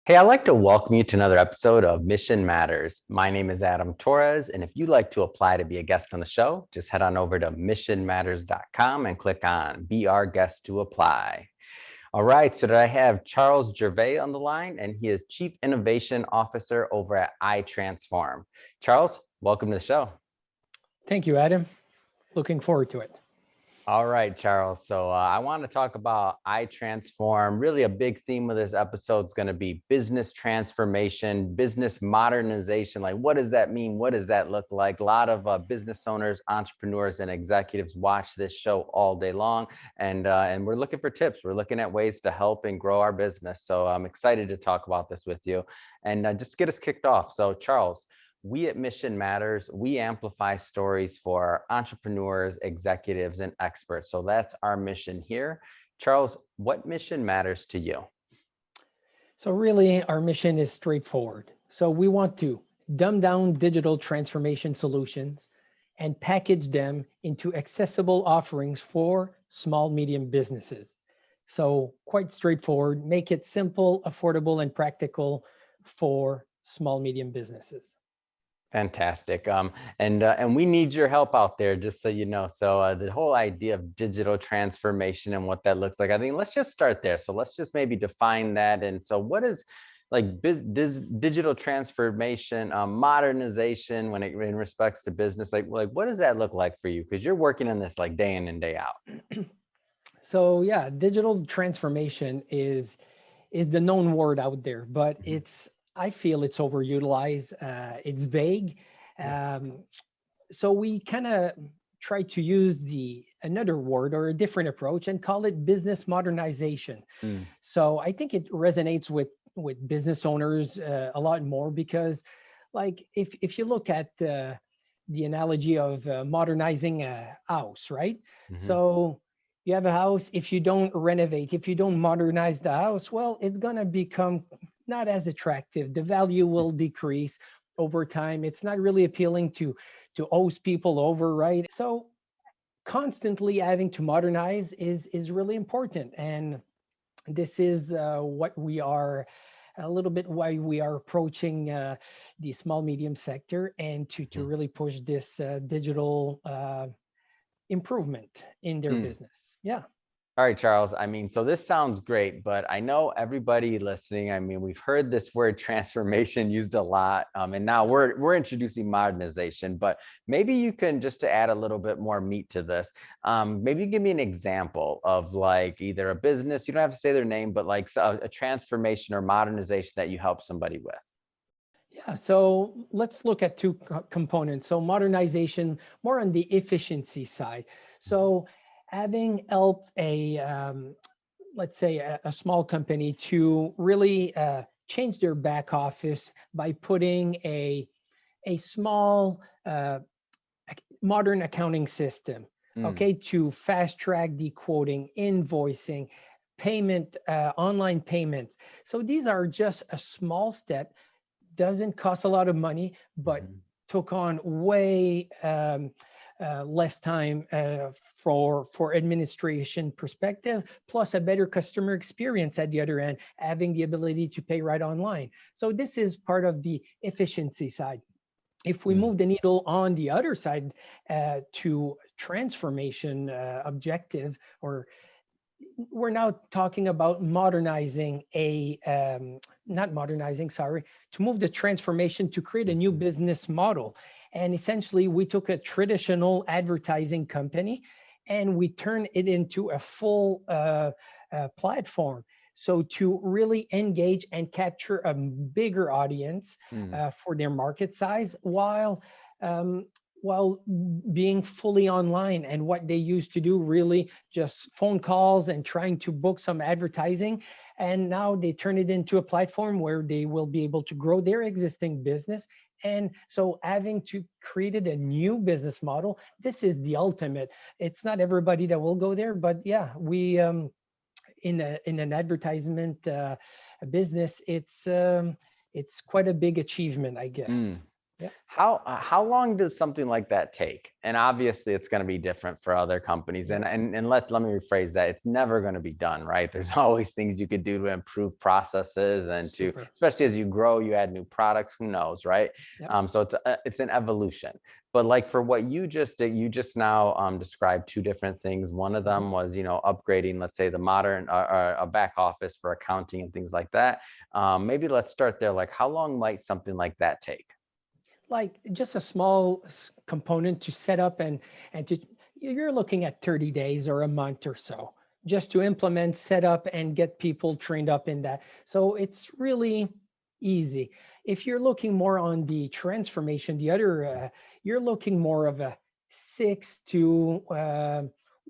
Hey, I'd like to welcome you to another episode of Mission Matters. My name is Adam Torres, and if you'd like to apply to be a guest on the show, just head on over to missionmatters.com and click on Be Our Guest to apply. All right, so I have Charles Gervais on the line, and he is Chief Innovation Officer over at iTransform. Charles, welcome to the show. Thank you, Adam. Looking forward to it. All right, Charles. So I want to talk about iTransform. Really, a big theme of this episode is going to be business transformation, business modernization. Like, what does that mean? What does that look like? A lot of business owners, entrepreneurs, and executives watch this show all day long, and we're looking for tips. We're looking at ways to help and grow our business. So I'm excited to talk about this with you, and just get us kicked off. So, Charles. We at Mission Matters, we amplify stories for entrepreneurs, executives, and experts. So that's our mission here. Charles, what mission matters to you? So really, our mission is straightforward. So we want to dumb down digital transformation solutions and package them into accessible offerings for small, medium businesses. So quite straightforward, make it simple, affordable, and practical for small, medium businesses. Fantastic. And we need your help out there, just so you know. So the whole idea of digital transformation and what that looks like, I think let's just start there. So let's just maybe define that. And so what is like digital transformation, modernization when it in respects to business, like what does that look like for you? Because you're working on this like day in and day out. So yeah, digital transformation is the known word out there, but Mhm. I feel it's overutilized. It's vague. Yeah. Um, so we kind of try to use the another word or a different approach and call it business modernization. Mm, So I think it resonates with business owners a lot more because, like, if you look at the analogy of modernizing a house, right? mhm. So you have a house. If you don't renovate, if you don't modernize the house, well, it's gonna become not as attractive. The value will decrease over time. It's not really appealing to host people over, right? So constantly having to modernize is really important, and this is what we are a little bit why we are approaching the small medium sector and to really push this digital improvement in their Mm. business. Yeah. All right, Charles. I mean, so this sounds great, but I know everybody listening, I mean, we've heard this word transformation used a lot, and now we're introducing modernization, but maybe you can, just to add a little bit more meat to this, maybe give me an example of like either a business, you don't have to say their name, but like a transformation or modernization that you help somebody with. Yeah, so let's look at two components. So modernization, more on the efficiency side. So having helped let's say a small company to really change their back office by putting a small modern accounting system, Mm, okay, to fast track the quoting, invoicing, payment, online payments. So these are just a small step, doesn't cost a lot of money, but mhm, took on way less time for administration perspective, plus a better customer experience at the other end, having the ability to pay right online. So this is part of the efficiency side. If we mm, move the needle on the other side to transformation objective, or we're now talking about modernizing not modernizing, sorry, to move the transformation to create a new mhm, business model. And essentially, we took a traditional advertising company and we turned it into a full platform. So to really engage and capture a bigger audience mm, for their market size um, while being fully online, and what they used to do really just phone calls and trying to book some advertising, and now they turn it into a platform where they will be able to grow their existing business. And so having to created a new business model, this is the ultimate. It's not everybody that will go there, but yeah, we in an advertisement business, it's quite a big achievement, I mm. guess. Yeah. How long does something like that take? And obviously it's going to be different for other companies. And Yes. let me rephrase that. It's never going to be done, right? There's always things you could do to improve processes and to, Super. especially as you grow, you add new products, who knows, right? Yep. So it's an evolution. But like for what you just did, you just now described two different things. One of Mhm. them was, upgrading, let's say the modern a back office for accounting and things like that. Maybe let's start there. Like how long might something like that take? Like just a small component to set up and to you're looking at 30 days or a month or so just to implement, set up, and get people trained up in that. So it's really easy. If you're looking more on the transformation, the other you're looking more of a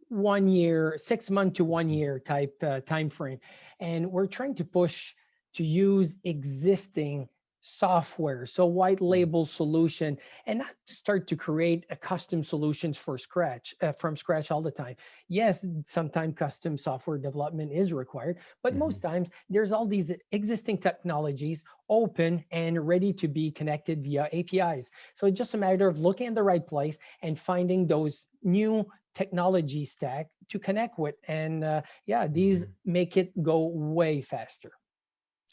1 year, 6 month to 1 year type time frame, and we're trying to push to use existing software, so white label solution, and not to start to create a custom solutions for scratch from scratch all the time. Yes, sometimes custom software development is required, but Mhm. most times there's all these existing technologies open and ready to be connected via APIs. So it's just a matter of looking in the right place and finding those new technology stack to connect with, and yeah, these Mhm. make it go way faster.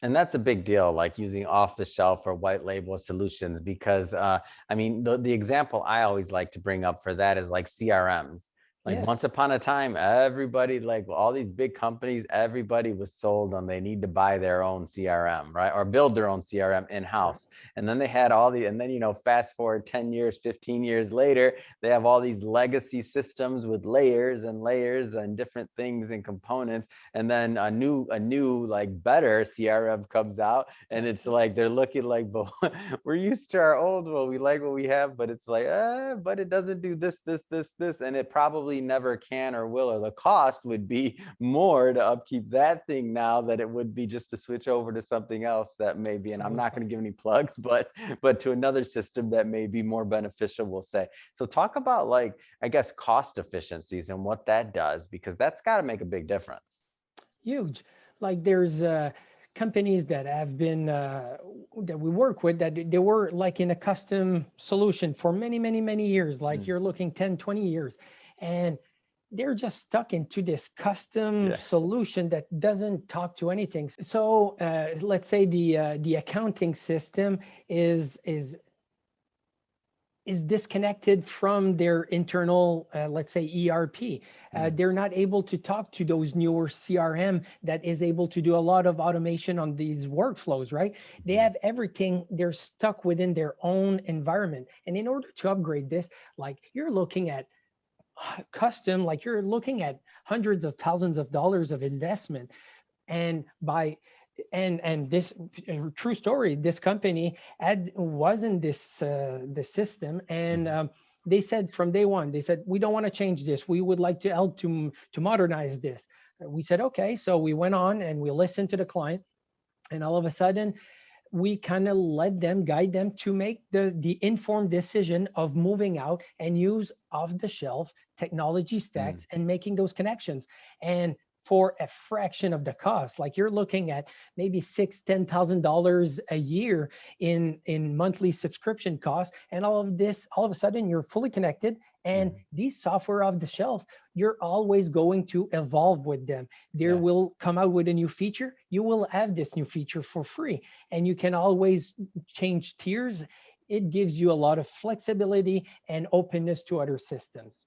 And that's a big deal, like using off the shelf or white label solutions, because I mean, the example I always like to bring up for that is like CRMs. Like once Yes. upon a time, everybody, like all these big companies, everybody was sold on they need to buy their own CRM, right? Or build their own CRM Correct. in-house. And then they had all the, and then, fast forward 10 years, 15 years later, they have all these legacy systems with layers and different things and components, and then a new like better CRM comes out, and That's it's like they're looking like, but we're used to our old one, we like what we have, but it's like, but it doesn't do this, and it probably never can or will, or the cost would be more to upkeep that thing now that it would be just to switch over to something else that may be, and I'm not absolutely. going to give any plugs, but to another system that may be more beneficial, we'll say. So talk about, like, I guess, cost efficiencies and what that does, because that's got to make a big difference. Huge. Like there's companies that have been that we work with that they were like in a custom solution for many, many, many years. Like Mm. you're looking 10, 20 years. And they're just stuck into this custom Yeah. solution that doesn't talk to anything. So let's say the accounting system is is disconnected from their internal, let's say, ERP. Mm. They're not able to talk to those newer CRM that is able to do a lot of automation on these workflows, right? They Mm. have everything, they're stuck within their own environment. And in order to upgrade this, like you're looking at custom, like you're looking at hundreds of thousands of dollars of investment. And by and this true story, this company had wasn't this the system, and Mhm. they said from day one, they said we don't want to change this, we would like to help to modernize this. We said okay, so we went on and we listened to the client, and all of a sudden we kind of led them, guide them to make the informed decision of moving out and use off the shelf technology Mm. stacks and making those connections. And for a fraction of the cost, like you're looking at maybe $10,000 a year in monthly subscription costs, and all of this, all of a sudden you're fully connected, and Mhm. these software off the shelf, you're always going to evolve with them. There Yeah. will come out with a new feature, you will have this new feature for free, and you can always change tiers. It gives you a lot of flexibility and openness to other systems.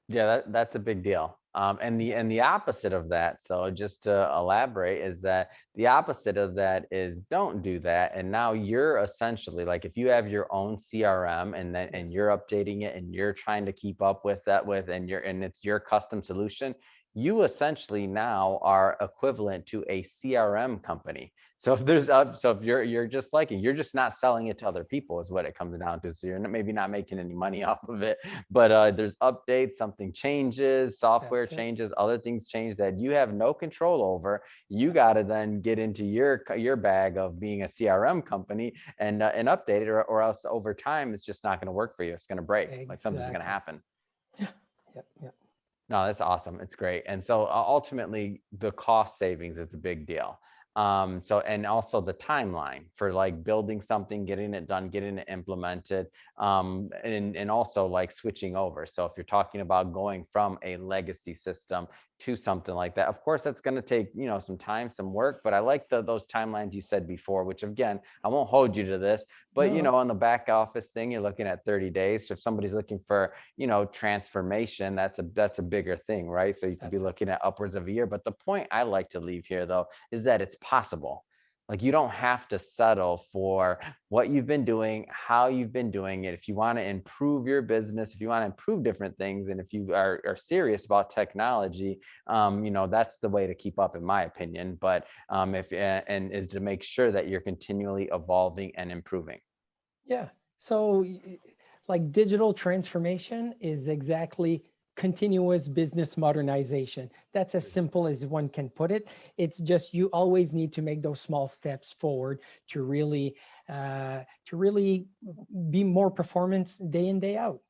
Yeah, that's a big deal. And the opposite of that, so just to elaborate, is that the opposite of that is don't do that. And now you're essentially like, if you have your own CRM, and Yes. you're updating it and you're trying to keep up with that, and it's your custom solution, you essentially now are equivalent to a CRM company. So if you're just like it, you're just not selling it to other people, is what it comes down to. So you're maybe not making any money off of it, but there's updates, something changes, software That's it. changes, other things change that you have no control over. You got to then get into your bag of being a CRM company, and update it, or else over time it's just not going to work for you. It's going to break. Like something's going to Exactly. happen. Yeah. Yeah. Yeah. No, that's awesome. It's great. And so ultimately, the cost savings is a big deal. So, and also the timeline for like building something, getting it done, getting it implemented, and also like switching over. So if you're talking about going from a legacy system to something like that, of course that's going to take, you know, some time, some work. But I like those timelines you said before, which again, I won't hold you to this, but you No, know, on the back office thing, you're looking at 30 days. So if somebody's looking for, you know, transformation, that's a bigger thing, right? So you could be that's it. looking at upwards of a year. But the point I like to leave here though is that it's possible. Like you don't have to settle for what you've been doing, how you've been doing it. If you want to improve your business, if you want to improve different things, and if you are serious about technology, you know, that's the way to keep up, in my opinion. But if and is to make sure that you're continually evolving and improving. Yeah. So, like digital transformation is exactly continuous business modernization. That's as simple as one can put it. It's just you always need to make those small steps forward to really be more performance day in day out.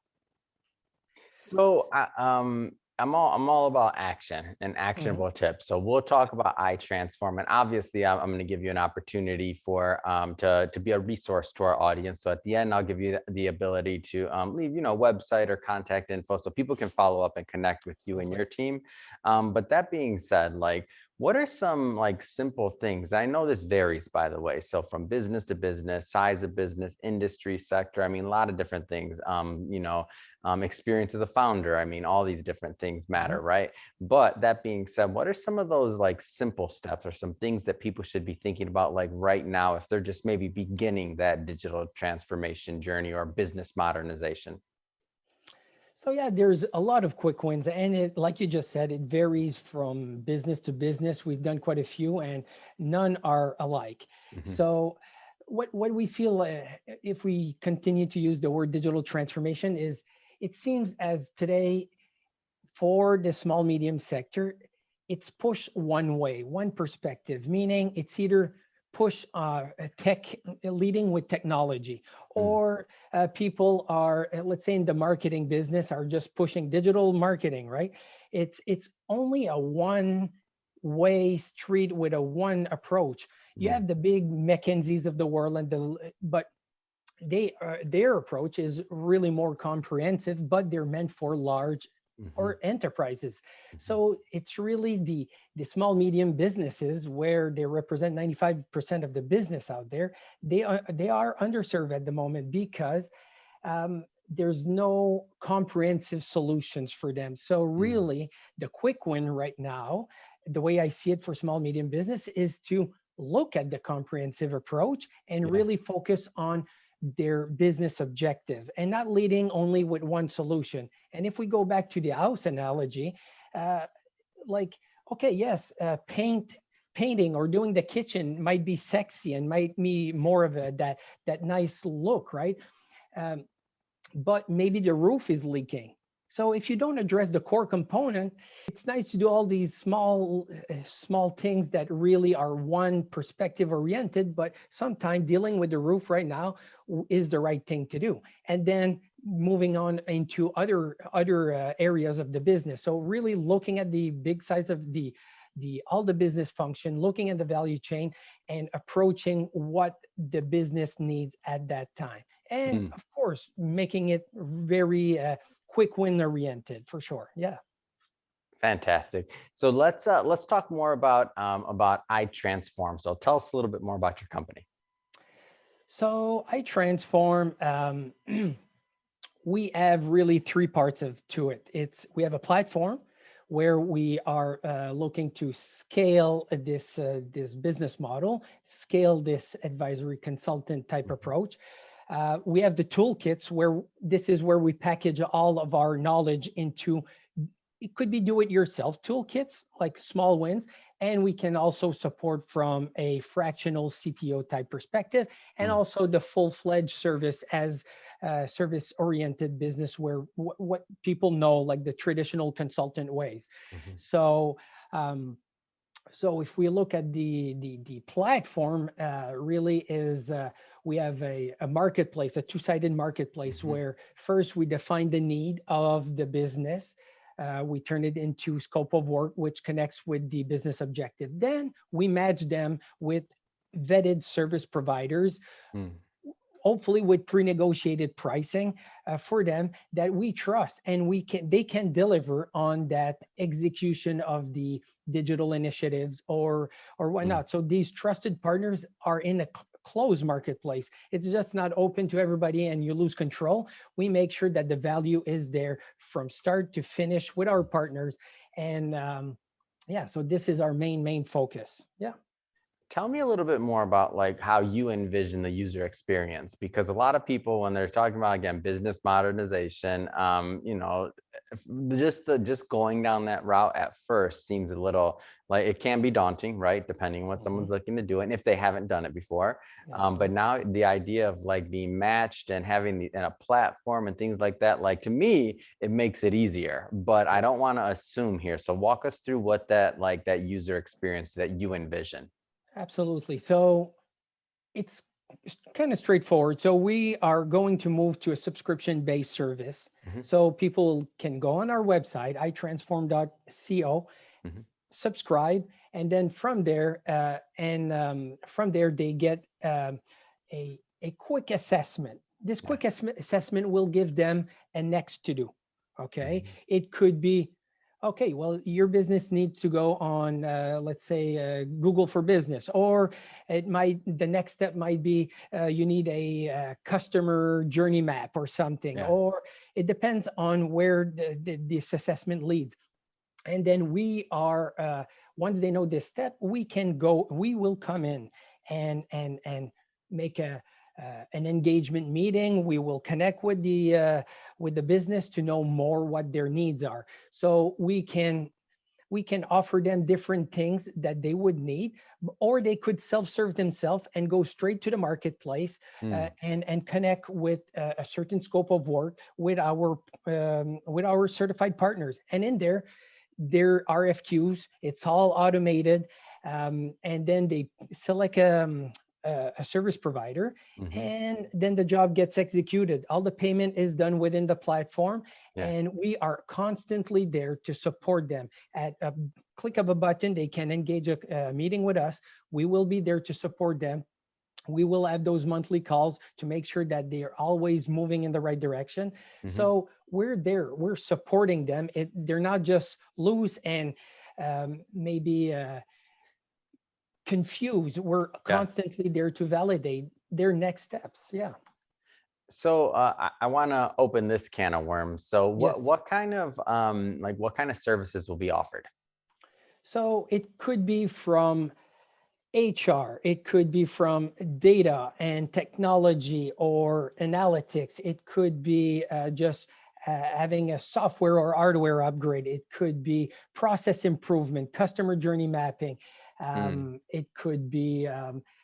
So I'm all about action and Mhm. actionable tips. So we'll talk about iTransform, and obviously I'm going to give you an opportunity for to be a resource to our audience. So at the end, I'll give you the ability to leave, you know, website or contact info so people can follow up and connect with you and Absolutely. your team. But that being said, like, what are some like simple things? I know this varies, by the way. So from business to business, size of business, industry, sector. I mean, a lot of different things. You know, experience as a founder. I mean, all these different things Mhm. matter, right? But that being said, what are some of those like simple steps or some things that people should be thinking about like right now if they're just maybe beginning that digital transformation journey or business modernization? So yeah, there's a lot of quick wins, and it, like you just said, it varies from business to business. We've done quite a few, and none are alike. Mhm. So, what we feel if we continue to use the word digital transformation is, it seems as today for the small medium sector, it's pushed one way, one perspective, meaning it's either push tech leading with technology, Mm, or people are, let's say in the marketing business, are just pushing digital marketing, right? It's only a one way street with a one approach. You mm, have the big McKinseys of the world, but their approach is really more comprehensive, but they're meant for large mhm, or enterprises. mhm, So it's really the small medium businesses, where they represent 95% of the business out there. They are underserved at the moment because there's no comprehensive solutions for them. So mm, really, the quick win right now, the way I see it for small medium business, is to look at the comprehensive approach and yeah. really focus on their business objective and not leading only with one solution. And if we go back to the house analogy, uh, like, okay, yes, painting or doing the kitchen might be sexy and might be more of that nice look, right? um, but maybe the roof is leaking. So if you don't address the core component, it's nice to do all these small things that really are one perspective oriented, but sometimes dealing with the roof right now is the right thing to do. And then moving on into other areas of the business. So really looking at the big size of the all the business function, looking at the value chain, and approaching what the business needs at that time, and Mm, of course making it very quick win oriented, for sure. Yeah. fantastic. So let's talk more about iTransform. So tell us a little bit more about your company. So iTransform, we have really three parts of to it. It's We have a platform where we are looking to scale this business model, scale this advisory consultant type Mhm, approach. We have the toolkits, where this is where we package all of our knowledge into. It could be do it yourself toolkits, like small wins. And we can also support from a fractional CTO type perspective, and mm, also the full-fledged service as service oriented business, where what people know, like the traditional consultant ways. mhm, So, um, so if we look at the platform, really is we have a marketplace, a two-sided marketplace, mhm, where first we define the need of the business, We turn it into scope of work, which connects with the business objective. Then we match them with vetted service providers, Mm. hopefully with pre-negotiated pricing for them that we trust, and they can deliver on that execution of the digital initiatives or Mm. whatnot. So these trusted partners are in a closed marketplace. It's just not open to everybody and you lose control. We make sure that the value is there from start to finish with our partners. And yeah, so this is our main focus. Yeah. Tell me a little bit more about like how you envision the user experience, because a lot of people, when they're talking about, again, business modernization, just going down that route at first seems a little like it can be daunting, right? Depending on what someone's looking to do and if they haven't done it before. But Absolutely. now the idea of like being matched and having and a platform and things like that, like to me, it makes it easier. But I Yes. don't want to assume here. So walk us through what that user experience that you envision. Absolutely. So it's kind of straightforward. So we are going to move to a subscription-based service. Mhm. So people can go on our website, iTransform.co, Mhm. subscribe, and then from there, from there they get a quick assessment. This Yeah. quick assessment will give them a next to do. Okay, Mhm. it could be, okay, well, your business needs to go on, let's say, Google for Business, or the next step might be you need a customer journey map or something, Yeah. or it depends on where this assessment leads. And then we are, once they know this step, we will come in and make an engagement meeting. We will connect with the business to know more what their needs are, so we can offer them different things that they would need, or they could self-serve themselves and go straight to the marketplace Mm. and connect with a certain scope of work with our certified partners. And in there, their RFQs, it's all automated. And then they select a service provider, Mhm. and then the job gets executed. All the payment is done within the platform, Yeah. and we are constantly there to support them. At a click of a button, they can engage a meeting with us. We will be there to support them. We will have those monthly calls to make sure that they are always moving in the right direction. Mhm. So we're there, we're supporting them. They're not just loose and maybe confused. We're Yeah. constantly there to validate their next steps. Yeah. So I want to open this can of worms. So Yes. what kind of what kind of services will be offered? So it could be from HR, it could be from data and technology or analytics. It could be just having a software or hardware upgrade. It could be process improvement, customer journey mapping. Mm. It could be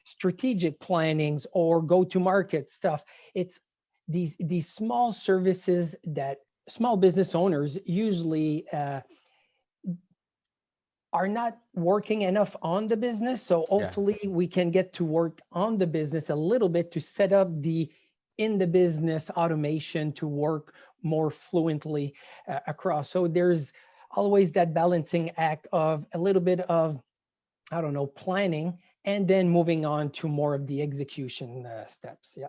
strategic plannings or go to market stuff. It's these small services that small business owners usually are not working enough on the business. So Yeah. hopefully we can get to work on the business a little bit to set up the in the business automation to work more fluently across. So there's always that balancing act of a little bit of, I don't know, planning, and then moving on to more of the execution steps. Yeah.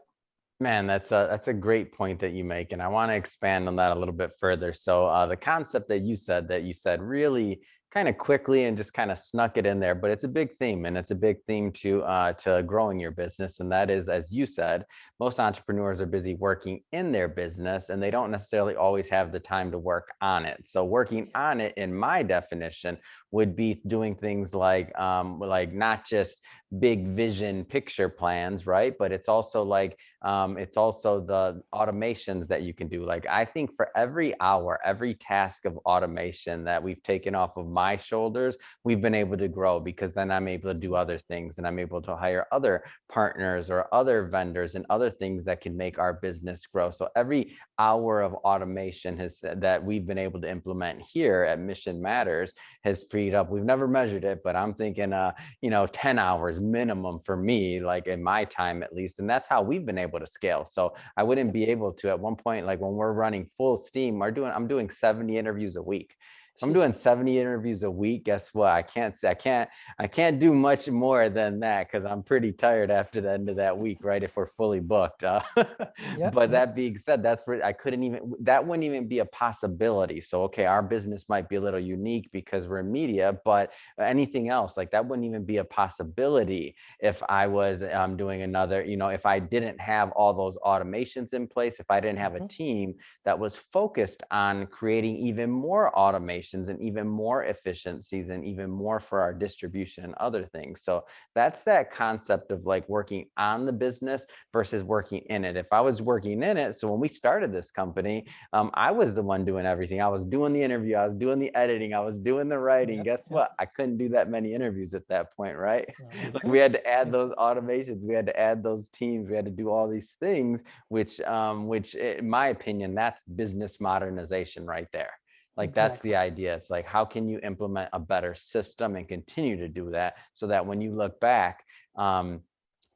Man, that's a great point that you make, and I want to expand on that a little bit further. So the concept that you said really kind of quickly and just kind of snuck it in there, but it's a big theme, and it's a big theme to growing your business, and that is, as you said, most entrepreneurs are busy working in their business, and they don't necessarily always have the time to work on it. So working on it, in my definition, would be doing things like not just big vision picture plans, right? But it's also the automations that you can do. Like I think for every hour, every task of automation that we've taken off of my shoulders, we've been able to grow, because then I'm able to do other things and I'm able to hire other partners or other vendors and other things that can make our business grow. So every hour of automation that we've been able to implement here at Mission Matters has freed up. We've never measured it, but I'm thinking 10 hours minimum for me, like in my time at least. And that's how we've been able able to scale. So I wouldn't be able to at one point, like when we're running full steam, I'm doing 70 interviews a week. If I'm Jeez. doing 70 interviews a week, guess what? I can't do much more than that because I'm pretty tired after the end of that week, right? If we're fully booked. Yep, But yep, that being said, that wouldn't even be a possibility. So, okay, our business might be a little unique because we're in media, but anything else, like that wouldn't even be a possibility if I was doing another, if I didn't have all those automations in place, if I didn't have a mhm, team that was focused on creating even more automations and even more efficiencies and even more for our distribution and other things. So that's that concept of like working on the business versus working in it. If I was working in it, so when we started this company, I was the one doing everything. I was doing the interview, I was doing the editing, I was doing the writing. yep, Guess yep. what? I couldn't do that many interviews at that point, right? Like Uh-huh. we had to add Ex- those automations, we had to add those teams, we had to do all these things, which in my opinion, that's business modernization right there. Like that's the Exactly. idea. It's like, how can you implement a better system and continue to do that so that when you look back,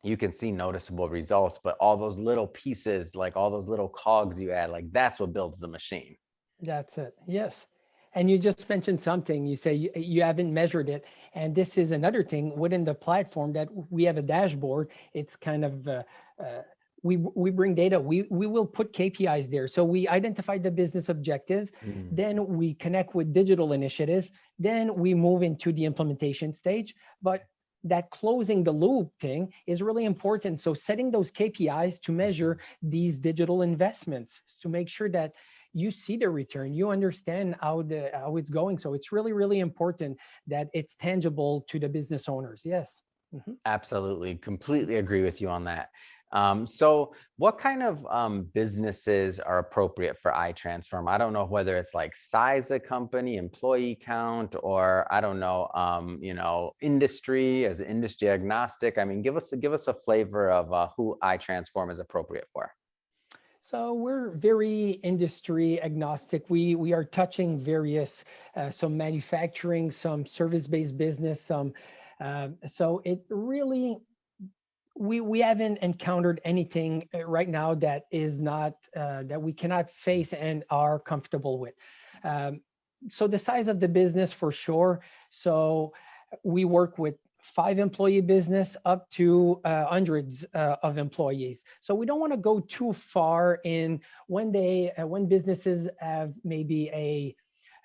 you can see noticeable results, but all those little pieces, like all those little cogs you add, like that's what builds the machine. That's it. Yes. And you just mentioned something. You say you haven't measured it. And this is another thing within the platform that we have a dashboard. It's kind of, we bring data. We will put KPIs there. So we identify the business objective. Mm. Then we connect with digital initiatives. Then we move into the implementation stage. But that closing the loop thing is really important. So setting those KPIs to measure these digital investments to make sure that you see the return, you understand how it's going. So it's really, really important that it's tangible to the business owners. Yes. Mhm. Absolutely, completely agree with you on that. So what kind of businesses are appropriate for iTransform? I don't know whether it's like size of company, employee count, or I don't know, industry as industry agnostic. I mean, give us a flavor of who iTransform is appropriate for. So we're very industry agnostic. We are touching various, some manufacturing, some service-based business, some. So it really we haven't encountered anything right now that is not that we cannot face and are comfortable with. Um, so the size of the business for sure. So we work with 5 employee business up to hundreds of employees. So we don't want to go too far in when businesses have maybe a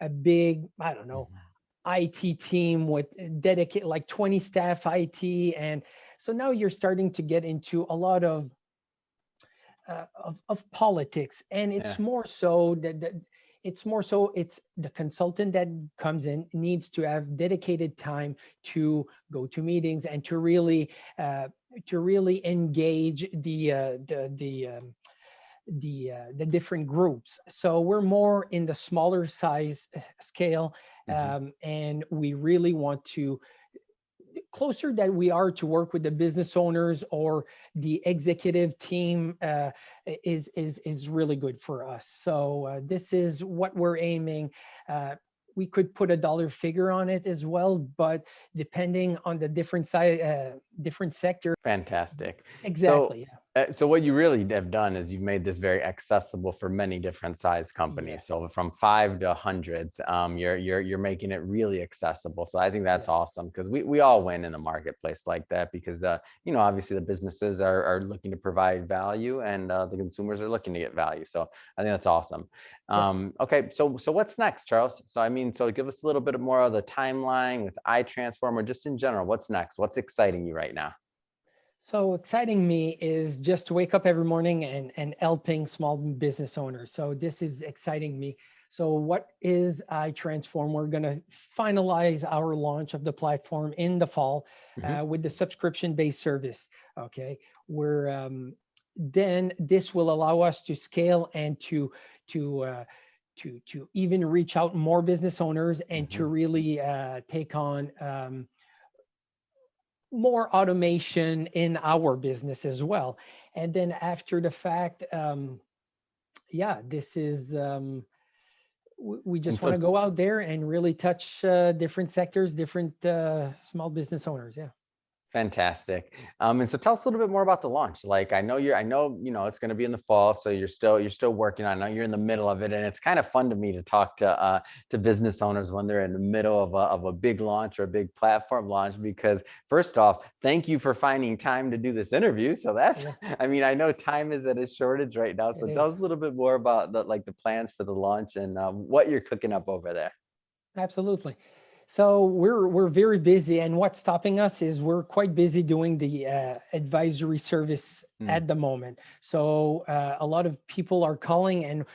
big, I don't know, Mhm. IT team with dedicated like 20 staff IT. And so now you're starting to get into a lot of politics. And it's Yeah. more so it's the consultant that comes in needs to have dedicated time to go to meetings and uh, to really engage the different groups. So we're more in the smaller size scale, Mhm. and we really want to closer that we are to work with the business owners or the executive team is really good for us. So this is what we're aiming. Uh, we could put a dollar figure on it as well, but depending on the different sector. Fantastic. So, Exactly. Yeah. so what you really have done is you've made this very accessible for many different size companies. Yes. So from five to hundreds, you're making it really accessible. So I think that's Yes. awesome because we all win in the marketplace like that because obviously the businesses are looking to provide value and the consumers are looking to get value. So I think that's awesome. Yep. Okay, so what's next, Charles? So I mean, so give us a little bit more of the timeline with iTransform or just in general. What's next? What's exciting you right now? So exciting me is just to wake up every morning and helping small business owners. So this is exciting me. So what is iTransform? We're going to finalize our launch of the platform in the fall Mhm. with the subscription-based service. Okay, we're then this will allow us to scale and to to even reach out more business owners and to Mhm. really take on more automation in our business as well. And then after the fact, yeah, this is, we And just want to so go out there and really touch different sectors, different small business owners. Yeah. Fantastic. And so tell us a little bit more about the launch. Like I know, it's going to be in the fall, so you're still working on it. I know you're in the middle of it, and it's kind of fun to me to talk to business owners when they're in the middle of a big launch or a big platform launch, because first off, thank you for finding time to do this interview. So that's, Yeah, I mean, I know time is at a shortage right now. So it tell is. us a little bit more about the plans for the launch and what you're cooking up over there. Absolutely. So we're very busy, and what's stopping us is we're quite busy doing the advisory service Hmm. at the moment. So a lot of people are calling, and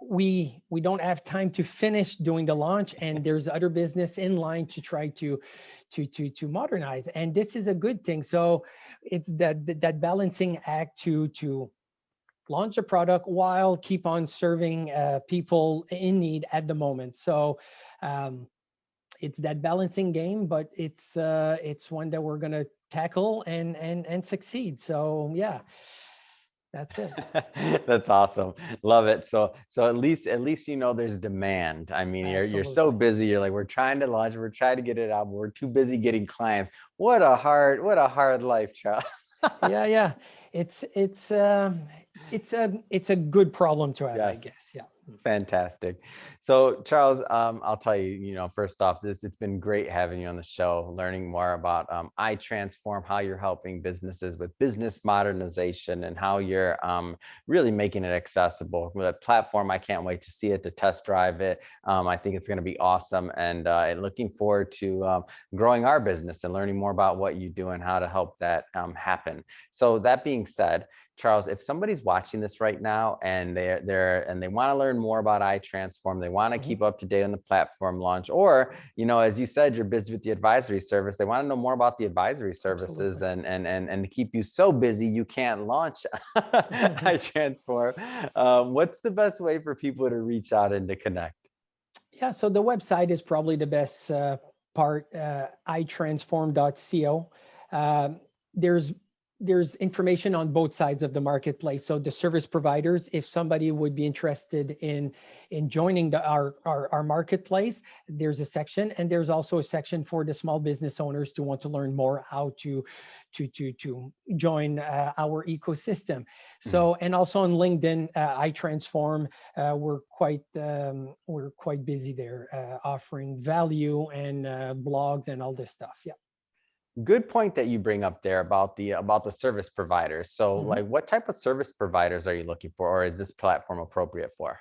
we don't have time to finish doing the launch, and there's other business in line to try to modernize, and this is a good thing. So it's that balancing act to launch a product while keep on serving people in need at the moment. So um, it's that balancing game, but it's one that we're gonna tackle and succeed. So yeah, that's it. That's awesome. Love it. So at least there's demand. I mean, you're so Absolutely. busy. You're like, we're trying to launch, we're trying to get it out, but we're too busy getting clients. What a hard life, Charles. Yeah, yeah. It's a good problem to have, I Yes. guess. Yeah. Fantastic. So, Charles, I'll tell you, first off, it's been great having you on the show, learning more about iTransform, how you're helping businesses with business modernization, and how you're really making it accessible. With a platform, I can't wait to see it, to test drive it. I think it's going to be awesome, and looking forward to growing our business and learning more about what you do and how to help that happen. So, that being said, Charles, if somebody's watching this right now and they want to learn more about iTransform, they want to Mhm. keep up to date on the platform launch, or as you said, you're busy with the advisory service. They want to know more about the advisory services Absolutely. and to keep you so busy you can't launch iTransform. What's the best way for people to reach out and to connect? Yeah, so the website is probably the best part, itransform.co. Um, there's there's information on both sides of the marketplace. So the service providers, if somebody would be interested in joining our marketplace, there's a section, and there's also a section for the small business owners to want to learn more how to join our ecosystem. Mhm. So, and also on LinkedIn, iTransform, we're quite busy there, offering value and blogs and all this stuff. Yeah. Good point that you bring up there about the service providers. So, Mhm. like, what type of service providers are you looking for, or is this platform appropriate for?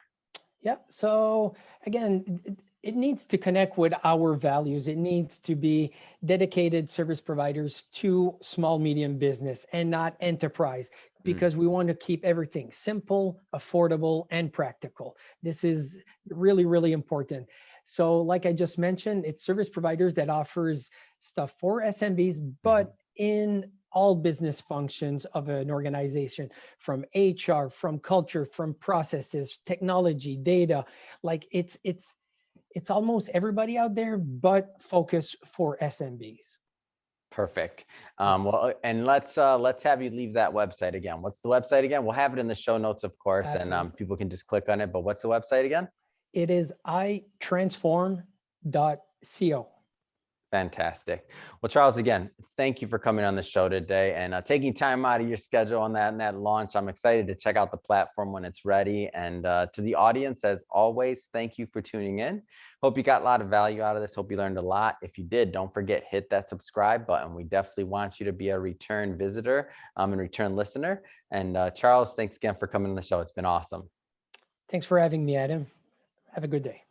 Yeah. So again, it needs to connect with our values. It needs to be dedicated service providers to small, medium business and not enterprise, Mm. because we want to keep everything simple, affordable, and practical. This is really, really important. So like I just mentioned, it's service providers that offers stuff for SMBs, Mhm. but in all business functions of an organization, from HR, from culture, from processes, technology, data. Like it's almost everybody out there, but focus for SMBs. Perfect. Yeah, And let's have you leave that website again. What's the website again? We'll have it in the show notes, of course, and absolutely. people can just click on it. But what's the website again? It is itransform.co. Fantastic. Well, Charles, again, thank you for coming on the show today and taking time out of your schedule on that launch. I'm excited to check out the platform when it's ready. And to the audience, as always, thank you for tuning in. Hope you got a lot of value out of this. Hope you learned a lot. If you did, don't forget, hit that subscribe button. We definitely want you to be a return visitor and return listener. And Charles, thanks again for coming on the show. It's been awesome. Thanks for having me, Adam. Have a good day.